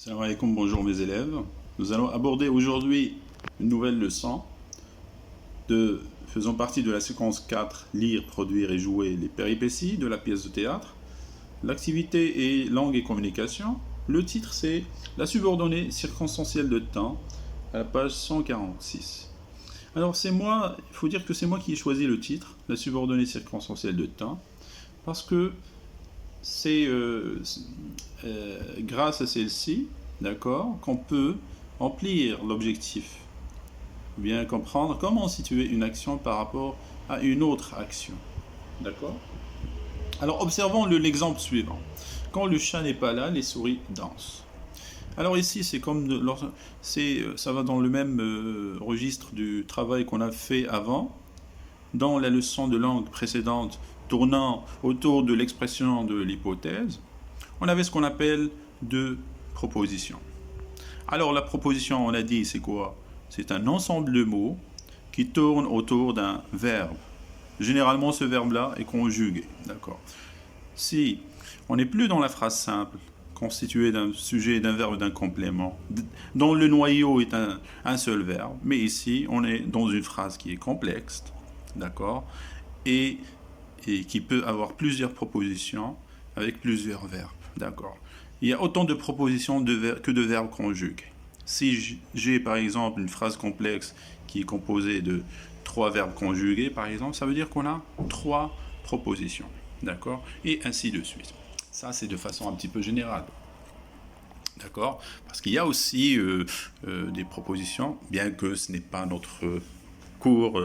Salam alaikum, bonjour mes élèves. Nous allons aborder aujourd'hui une nouvelle leçon faisant partie de la séquence 4, lire, produire et jouer les péripéties de la pièce de théâtre. L'activité est langue et communication. Le titre c'est la subordonnée circonstancielle de temps à la page 146. Alors c'est moi, il faut dire que c'est moi qui ai choisi le titre, la subordonnée circonstancielle de temps, parce que c'est grâce à celle-ci, d'accord, qu'on peut remplir l'objectif, bien comprendre comment situer une action par rapport à une autre action, d'accord. Alors observons l'exemple suivant. Quand le chat n'est pas là, les souris dansent. Alors ici, c'est comme ça va dans le même registre du travail qu'on a fait avant, dans la leçon de langue précédente, tournant autour de l'expression de l'hypothèse. On avait ce qu'on appelle deux propositions. Alors la proposition, on a dit, c'est quoi? C'est un ensemble de mots qui tournent autour d'un verbe. Généralement, ce verbe-là est conjugué, d'accord. Si on n'est plus dans la phrase simple, constituée d'un sujet, d'un verbe, d'un complément, dont le noyau est un seul verbe, mais ici, on est dans une phrase qui est complexe, d'accord, et qui peut avoir plusieurs propositions avec plusieurs verbes, d'accord. Il y a autant de propositions que de verbes conjugués. Si j'ai par exemple une phrase complexe qui est composée de 3 verbes conjugués, par exemple, ça veut dire qu'on a 3 propositions, d'accord, et ainsi de suite. Ça, c'est de façon un petit peu générale, d'accord, parce qu'il y a aussi des propositions, bien que ce n'est pas notre cours,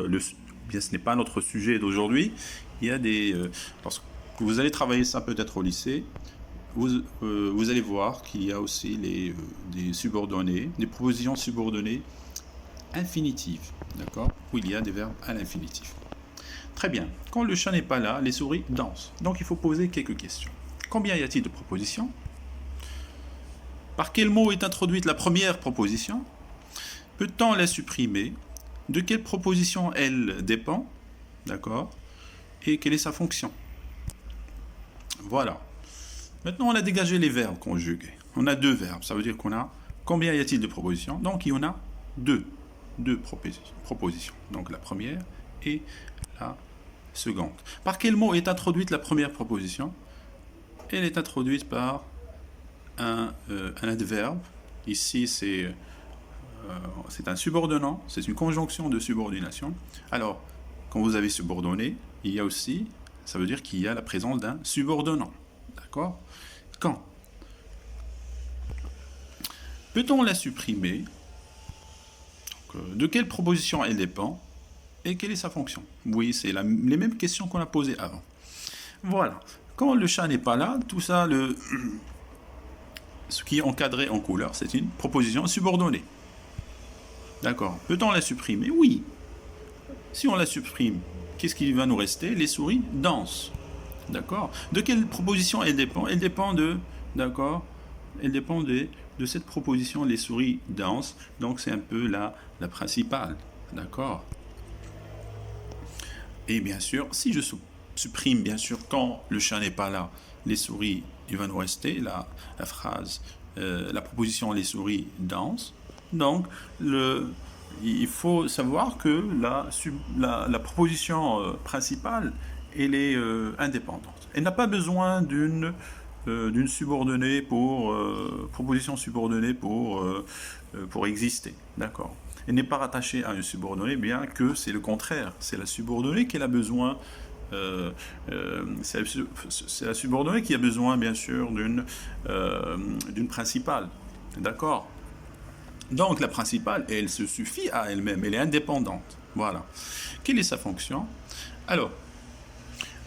bien ce n'est pas notre sujet d'aujourd'hui. Il y a des parce que vous allez travailler ça peut-être au lycée. Vous allez voir qu'il y a aussi des subordonnés, des propositions subordonnées infinitives, d'accord, où il y a des verbes à l'infinitif. Très bien. Quand le chat n'est pas là, les souris dansent. Donc il faut poser quelques questions. Combien y a-t-il de propositions? Par quel mot est introduite la première proposition? Peut-on la supprimer? De quelle proposition elle dépend? D'accord. Et quelle est sa fonction? Voilà. Maintenant, on a dégagé les verbes conjugués. On a 2 verbes. Ça veut dire qu'on a... Combien y a-t-il de propositions? Donc, il y en a 2. 2 propositions. Donc, la première et la seconde. Par quel mot est introduite la première proposition? Elle est introduite par un adverbe. Ici, c'est un subordonnant. C'est une conjonction de subordination. Alors, quand vous avez subordonné, il y a aussi... Ça veut dire qu'il y a la présence d'un subordonnant. D'accord? Quand? Peut-on la supprimer? Donc, de quelle proposition elle dépend? Et quelle est sa fonction? Oui, c'est les mêmes questions qu'on a posées avant. Voilà. Quand le chat n'est pas là, tout ça, ce qui est encadré en couleur, c'est une proposition subordonnée. D'accord. Peut-on la supprimer? Oui. Si on la supprime, qu'est-ce qui va nous rester? Les souris dansent. D'accord. De quelle proposition elle dépend? Elle dépend d'accord. Elle dépend de cette proposition, les souris dansent. Donc c'est un peu la principale. D'accord. Et bien sûr, si je supprime, bien sûr, quand le chat n'est pas là, les souris, il va nous rester la phrase, la proposition les souris dansent. Donc il faut savoir que la proposition principale, elle est indépendante. Elle n'a pas besoin d'une subordonnée proposition subordonnée pour exister, d'accord. Elle n'est pas rattachée à une subordonnée, bien que c'est le contraire. C'est la subordonnée qu'elle a besoin. C'est la subordonnée qui a besoin, bien sûr, d'une principale, d'accord. Donc la principale, elle se suffit à elle-même, elle est indépendante. Voilà. Quelle est sa fonction? Alors,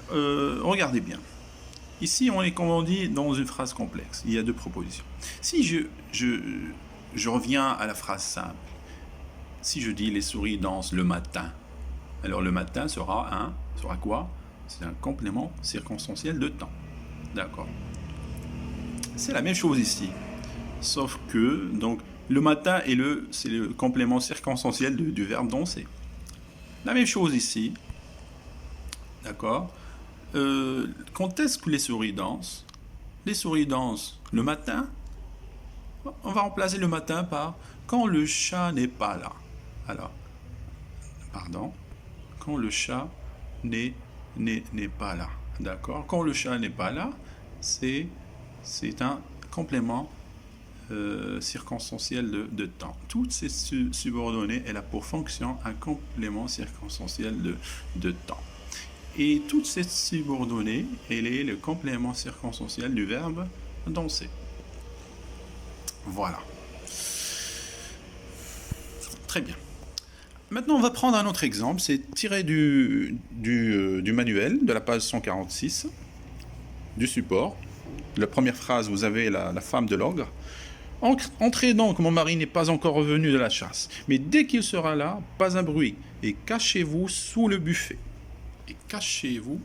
regardez bien. Ici, on est, comme on dit, dans une phrase complexe. Il y a 2 propositions. Si je reviens à la phrase simple, si je dis les souris dansent le matin, alors le matin sera quoi? C'est un complément circonstanciel de temps. D'accord. C'est la même chose ici. Sauf que, donc, le matin c'est le complément circonstanciel du verbe danser. La même chose ici. D'accord. Quand est-ce que les souris dansent? Les souris dansent le matin On va remplacer le matin par quand le chat n'est pas là. Alors, pardon, quand le chat n'est pas là. D'accord? Quand le chat n'est pas là, c'est un complément circonstanciel de temps. Toutes ces subordonnées, elle a pour fonction un complément circonstanciel de temps. Et toute cette subordonnée, elle est le complément circonstanciel du verbe danser. Voilà. Très bien. Maintenant, on va prendre un autre exemple. C'est tiré du manuel de la page 146 du support. La première phrase, vous avez la femme de l'ogre. Entrez donc, mon mari n'est pas encore revenu de la chasse. Mais dès qu'il sera là, pas un bruit. Et cachez-vous sous le buffet. Et cachez-vous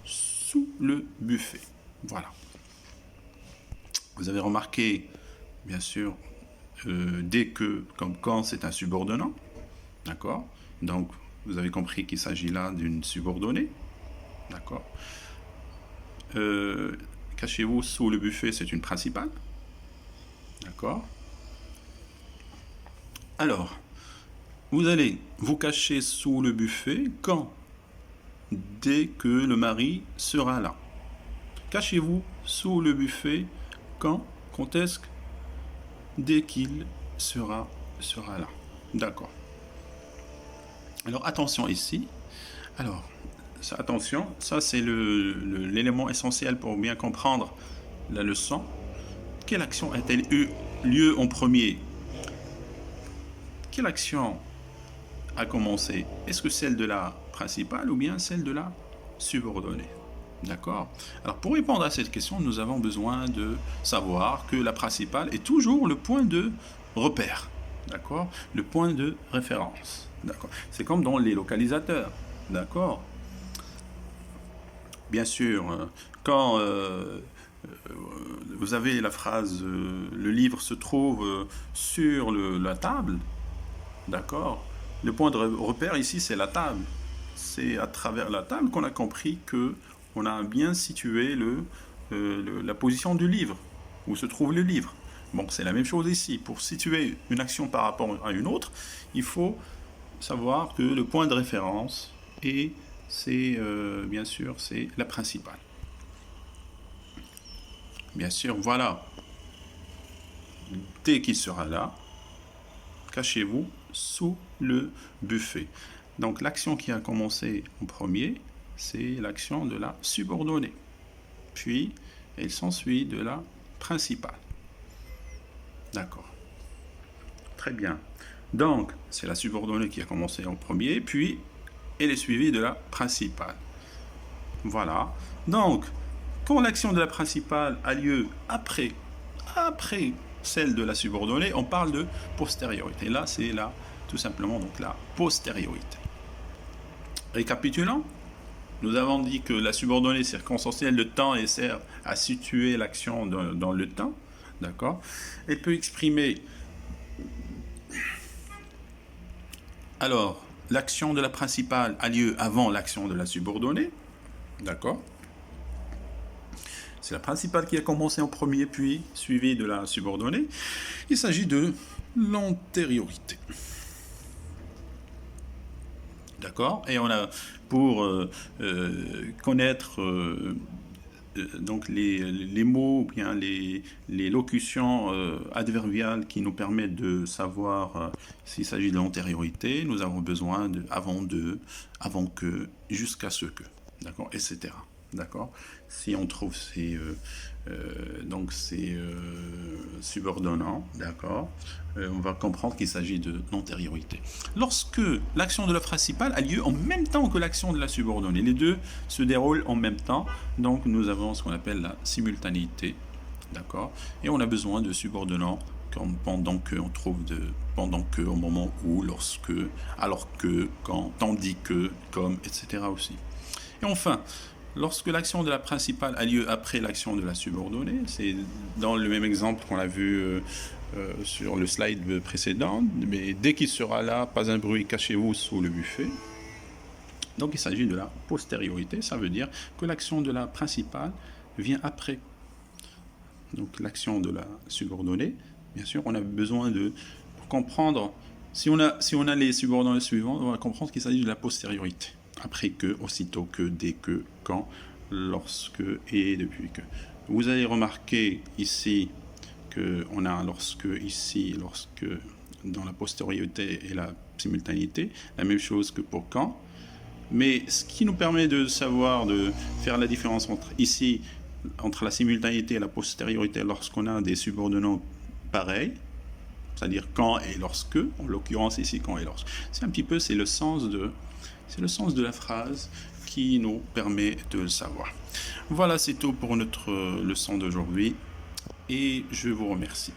sous le buffet. Voilà. Vous avez remarqué, bien sûr, dès que, comme quand, c'est un subordonnant. D'accord? Donc, vous avez compris qu'il s'agit là d'une subordonnée. D'accord? Cachez-vous sous le buffet, c'est une principale. D'accord? Alors, vous allez vous cacher sous le buffet quand? Dès que le mari sera là. Cachez-vous sous le buffet quand? Quand est-ce que? Dès qu'il sera là. D'accord. Alors, attention ici. Alors, attention, ça c'est l'élément essentiel pour bien comprendre la leçon. Quelle action a-t-elle eu lieu en premier? Quelle action a commencé? Est-ce que celle de la principale ou bien celle de la subordonnée? D'accord? Alors pour répondre à cette question, nous avons besoin de savoir que la principale est toujours le point de repère. D'accord? Le point de référence. D'accord? C'est comme dans les localisateurs. D'accord? Bien sûr, quand vous avez la phrase le livre se trouve sur la table, d'accord? Le point de repère ici, c'est la table. C'est à travers la table qu'on a compris que on a bien situé la position du livre, où se trouve le livre. Bon, c'est la même chose ici. Pour situer une action par rapport à une autre, il faut savoir que le point de référence est, bien sûr, c'est la principale. Bien sûr, voilà. Dès qu'il sera là, cachez-vous sous le buffet. Donc l'action qui a commencé en premier, c'est l'action de la subordonnée. Puis, elle s'ensuit de la principale. D'accord. Très bien. Donc, c'est la subordonnée qui a commencé en premier, puis elle est suivie de la principale. Voilà. Donc, quand l'action de la principale a lieu après celle de la subordonnée, on parle de postériorité. Là, c'est tout simplement donc la postériorité. Récapitulons, nous avons dit que la subordonnée circonstancielle de temps elle sert à situer l'action dans le temps. D'accord? Elle peut exprimer. Alors, l'action de la principale a lieu avant l'action de la subordonnée. D'accord? C'est la principale qui a commencé en premier, puis suivie de la subordonnée. Il s'agit de l'antériorité. D'accord? Et on a, pour connaître donc les mots, ou bien les locutions adverbiales qui nous permettent de savoir s'il s'agit de l'antériorité, nous avons besoin de avant que, jusqu'à ce que, d'accord, etc. D'accord? Si on trouve ces subordonnants, d'accord, on va comprendre qu'il s'agit de l'antériorité. Lorsque l'action de la principale a lieu en même temps que l'action de la subordonnée, les deux se déroulent en même temps, donc nous avons ce qu'on appelle la simultanéité, d'accord, et on a besoin de subordonnants pendant que, on trouve pendant que, au moment où, lorsque, alors que, quand, tandis que, comme, etc. aussi. Et enfin, lorsque l'action de la principale a lieu après l'action de la subordonnée, c'est dans le même exemple qu'on a vu sur le slide précédent, mais dès qu'il sera là, pas un bruit, cachez-vous sous le buffet. Donc il s'agit de la postériorité, ça veut dire que l'action de la principale vient après. Donc l'action de la subordonnée, Bien sûr, on a besoin de pour comprendre. Si on a les subordonnés suivants, on va comprendre qu'il s'agit de la postériorité. Après que, aussitôt que, dès que, quand, lorsque et depuis que. Vous allez remarquer ici qu'on a lorsque ici, lorsque dans la postériorité et la simultanéité, la même chose que pour quand. Mais ce qui nous permet de savoir, de faire la différence entre ici, entre la simultanéité et la postériorité lorsqu'on a des subordonnants pareils, c'est-à-dire quand et lorsque, en l'occurrence ici quand et lorsque. C'est un petit peu, c'est le sens de la phrase qui nous permet de le savoir. Voilà, c'est tout pour notre leçon d'aujourd'hui et je vous remercie.